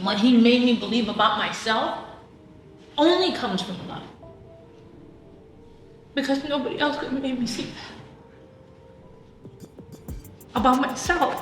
what he made me believe about myself only comes from love. Because nobody else could have made me see that about myself.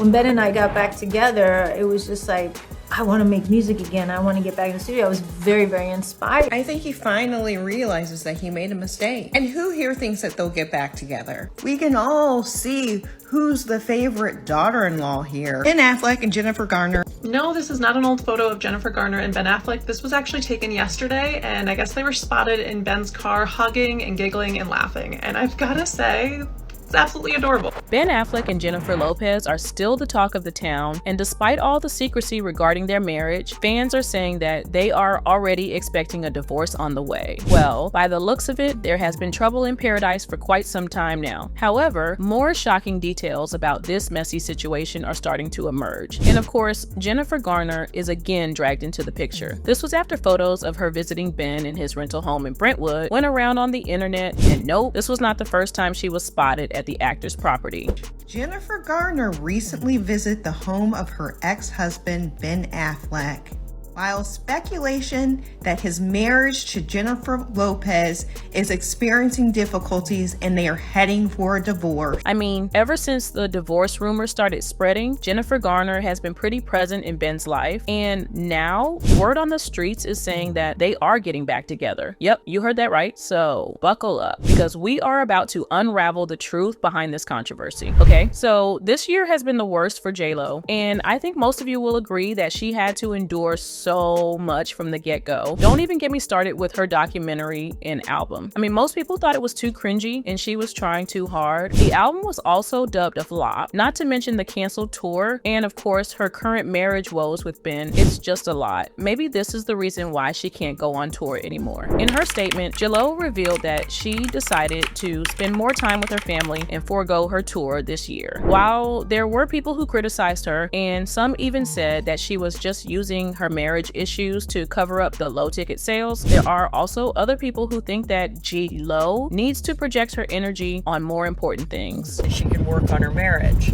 When Ben and I got back together, it was just like, I want to make music again. I want to get back in the studio. I was very, very inspired. I think he finally realizes that he made a mistake. And who here thinks that they'll get back together? We can all see who's the favorite daughter-in-law here. Ben Affleck and Jennifer Garner. No, this is not an old photo of Jennifer Garner and Ben Affleck. This was actually taken yesterday, and I guess they were spotted in Ben's car hugging and giggling and laughing. And I've gotta say, it's absolutely adorable. Ben Affleck and Jennifer Lopez are still the talk of the town, and despite all the secrecy regarding their marriage, fans are saying that they are already expecting a divorce on the way. Well, by the looks of it, there has been trouble in paradise for quite some time now. However, more shocking details about this messy situation are starting to emerge. And of course, Jennifer Garner is again dragged into the picture. This was after photos of her visiting Ben in his rental home in Brentwood went around on the internet, and nope, this was not the first time she was spotted at the actor's property. Jennifer Garner recently visited the home of her ex-husband, Ben Affleck. While speculation that his marriage to Jennifer Lopez is experiencing difficulties and they are heading for a divorce. I mean, ever since the divorce rumors started spreading, Jennifer Garner has been pretty present in Ben's life, and now word on the streets is saying that they are getting back together. Yep, you heard that right. So buckle up, because we are about to unravel the truth behind this controversy. Okay, so this year has been the worst for J-Lo, and I think most of you will agree that she had to endure so much from the get-go. Don't even get me started with her documentary and album. I mean, most people thought it was too cringy and she was trying too hard. The album was also dubbed a flop, not to mention the canceled tour, and of course her current marriage woes with Ben. It's just a lot. Maybe this is the reason why she can't go on tour anymore. In her statement, J-Lo revealed that she decided to spend more time with her family and forego her tour this year. While there were people who criticized her, and some even said that she was just using her marriage issues to cover up the low ticket sales, there are also other people who think that J-Lo needs to project her energy on more important things. She can work on her marriage.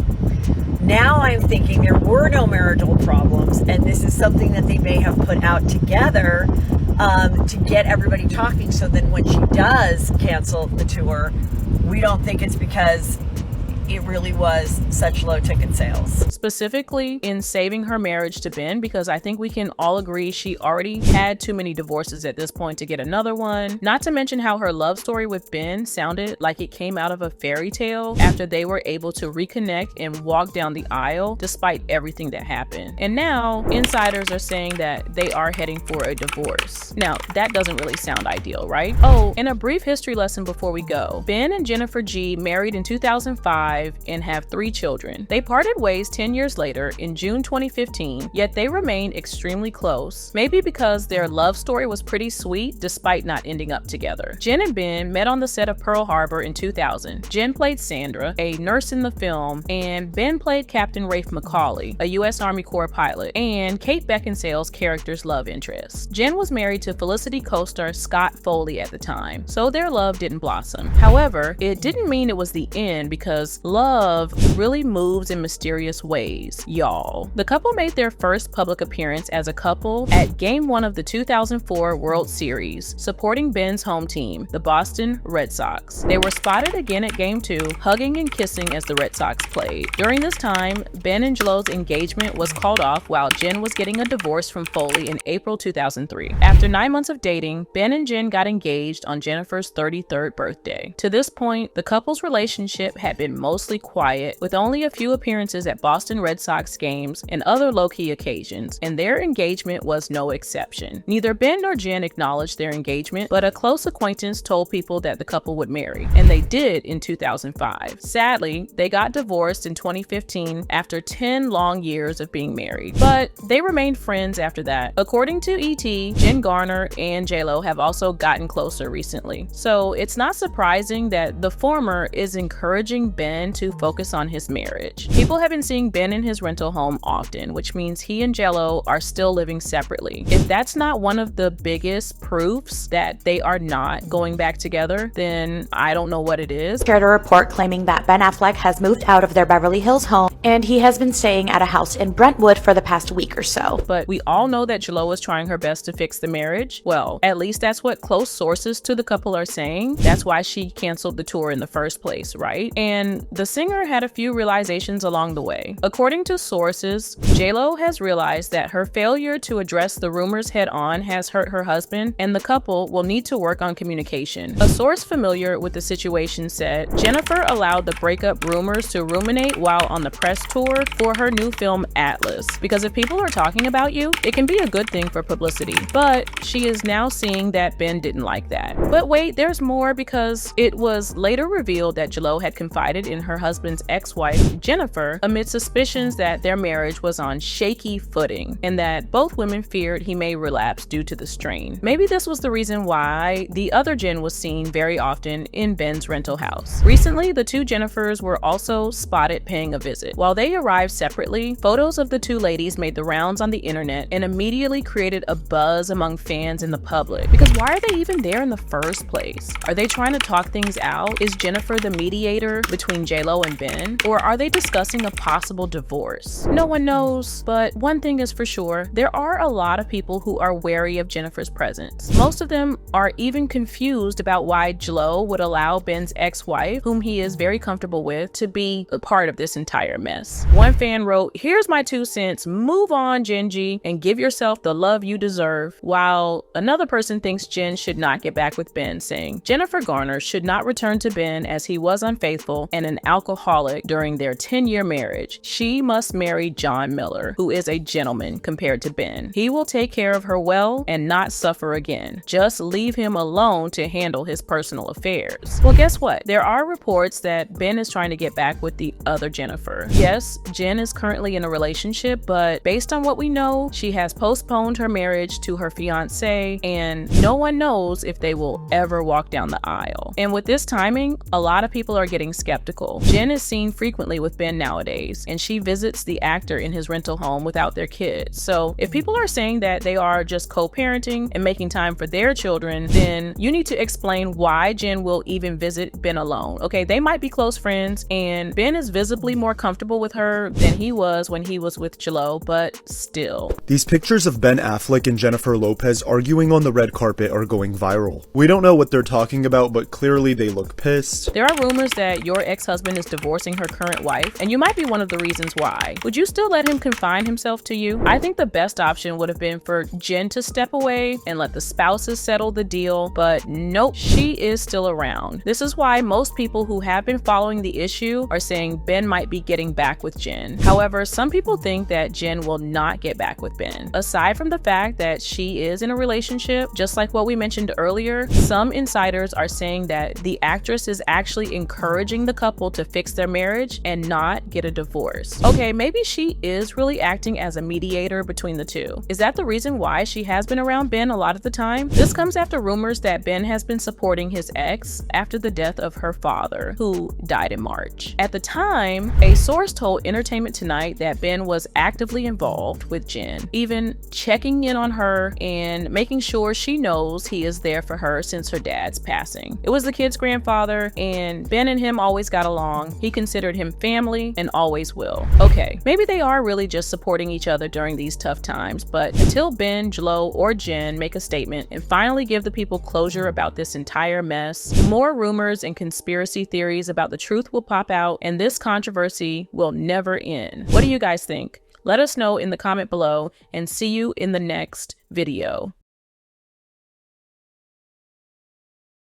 Now I'm thinking there were no marital problems, and this is something that they may have put out together to get everybody talking, so then when she does cancel the tour, we don't think it's because it really was such low ticket sales. Specifically in saving her marriage to Ben, because I think we can all agree she already had too many divorces at this point to get another one. Not to mention how her love story with Ben sounded like it came out of a fairy tale after they were able to reconnect and walk down the aisle despite everything that happened. And now insiders are saying that they are heading for a divorce. Now that doesn't really sound ideal, right? Oh, and a brief history lesson before we go. Ben and Jennifer G married in 2005 and have 3 children. They parted ways 10 years later in June 2015, yet they remained extremely close, maybe because their love story was pretty sweet despite not ending up together. Jen and Ben met on the set of Pearl Harbor in 2000. Jen played Sandra, a nurse in the film, and Ben played Captain Rafe McCauley, a U.S. Army Corps pilot, and Kate Beckinsale's character's love interest. Jen was married to Felicity co-star Scott Foley at the time, so their love didn't blossom. However, it didn't mean it was the end, because love really moves in mysterious ways, y'all. The couple made their first public appearance as a couple at Game 1 of the 2004 World Series, supporting Ben's home team, the Boston Red Sox. They were spotted again at Game 2, hugging and kissing as the Red Sox played. During this time, Ben and J-Lo's engagement was called off while Jen was getting a divorce from Foley in April 2003. After 9 months of dating, Ben and Jen got engaged on Jennifer's 33rd birthday. To this point, the couple's relationship had been mostly quiet, with only a few appearances at Boston Red Sox games and other low-key occasions, and their engagement was no exception. Neither Ben nor Jen acknowledged their engagement, but a close acquaintance told people that the couple would marry, and they did in 2005. Sadly, they got divorced in 2015 after 10 long years of being married, but they remained friends after that. According to ET, Jen Garner and J-Lo have also gotten closer recently, so it's not surprising that the former is encouraging Ben Ben to focus on his marriage. People have been seeing Ben in his rental home often, which means he and JLo are still living separately. If that's not one of the biggest proofs that they are not going back together, then I don't know what it is. Shared a report claiming that Ben Affleck has moved out of their Beverly Hills home and he has been staying at a house in Brentwood for the past week or so. But we all know that JLo is trying her best to fix the marriage. Well, at least that's what close sources to the couple are saying. That's why she canceled the tour in the first place, right? And the singer had a few realizations along the way. According to sources, JLo has realized that her failure to address the rumors head on has hurt her husband, and the couple will need to work on communication. A source familiar with the situation said Jennifer allowed the breakup rumors to ruminate while on the press tour for her new film Atlas, because if people are talking about you, it can be a good thing for publicity. But she is now seeing that Ben didn't like that. But wait, there's more, because it was later revealed that JLo had confided in her husband's ex-wife Jennifer amid suspicions that their marriage was on shaky footing and that both women feared he may relapse due to the strain. Maybe this was the reason why the other Jen was seen very often in Ben's rental house. Recently, the two Jennifers were also spotted paying a visit. While they arrived separately, photos of the two ladies made the rounds on the internet and immediately created a buzz among fans and the public. Because why are they even there in the first place? Are they trying to talk things out? Is Jennifer the mediator between JLo and Ben? Or are they discussing a possible divorce? No one knows, but one thing is for sure, there are a lot of people who are wary of Jennifer's presence. Most of them are even confused about why JLo would allow Ben's ex-wife, whom he is very comfortable with, to be a part of this entire mess. One fan wrote, "Here's my 2 cents, move on, Genji, and give yourself the love you deserve," while another person thinks Jen should not get back with Ben, saying Jennifer Garner should not return to Ben as he was unfaithful and an alcoholic during their 10-year marriage. She must marry John Miller, who is a gentleman compared to Ben. He will take care of her well and not suffer again. Just leave him alone to handle his personal affairs. Well, guess what? There are reports that Ben is trying to get back with the other Jennifer. Yes, Jen is currently in a relationship, but based on what we know, she has postponed her marriage to her fiance, and no one knows if they will ever walk down the aisle. And with this timing, a lot of people are getting skeptical. Jen is seen frequently with Ben nowadays, and she visits the actor in his rental home without their kids. So if people are saying that they are just co-parenting and making time for their children, then you need to explain why Jen will even visit Ben alone. Okay, they might be close friends, and Ben is visibly more comfortable with her than he was when he was with JLo, but still. These pictures of Ben Affleck and Jennifer Lopez arguing on the red carpet are going viral. We don't know what they're talking about, but clearly they look pissed. There are rumors that your ex-husband is divorcing her current wife, and you might be one of the reasons why. Would you still let him confine himself to you? I think the best option would have been for Jen to step away and let the spouses settle the deal, but nope, she is still around. This is why most people who have been following the issue are saying Ben might be getting back with Jen. However, some people think that Jen will not get back with Ben. Aside from the fact that she is in a relationship, just like what we mentioned earlier, some insiders are saying that the actress is actually encouraging the couple to fix their marriage and not get a divorce. Okay, maybe she is really acting as a mediator between the two. Is that the reason why she has been around Ben a lot of the time? This comes after rumors that Ben has been supporting his ex after the death of her father, who died in March. At the time, a source told Entertainment Tonight that Ben was actively involved with Jen, even checking in on her and making sure she knows he is there for her since her dad's passing. It was the kid's grandfather, and Ben and him always got along. He considered him family and always will. Okay, maybe they are really just supporting each other during these tough times, but until Ben, JLo, or Jen make a statement and finally give the people closure about this entire mess, more rumors and conspiracy theories about the truth will pop out, and this controversy will never end. What do you guys think? Let us know in the comment below, and see you in the next video.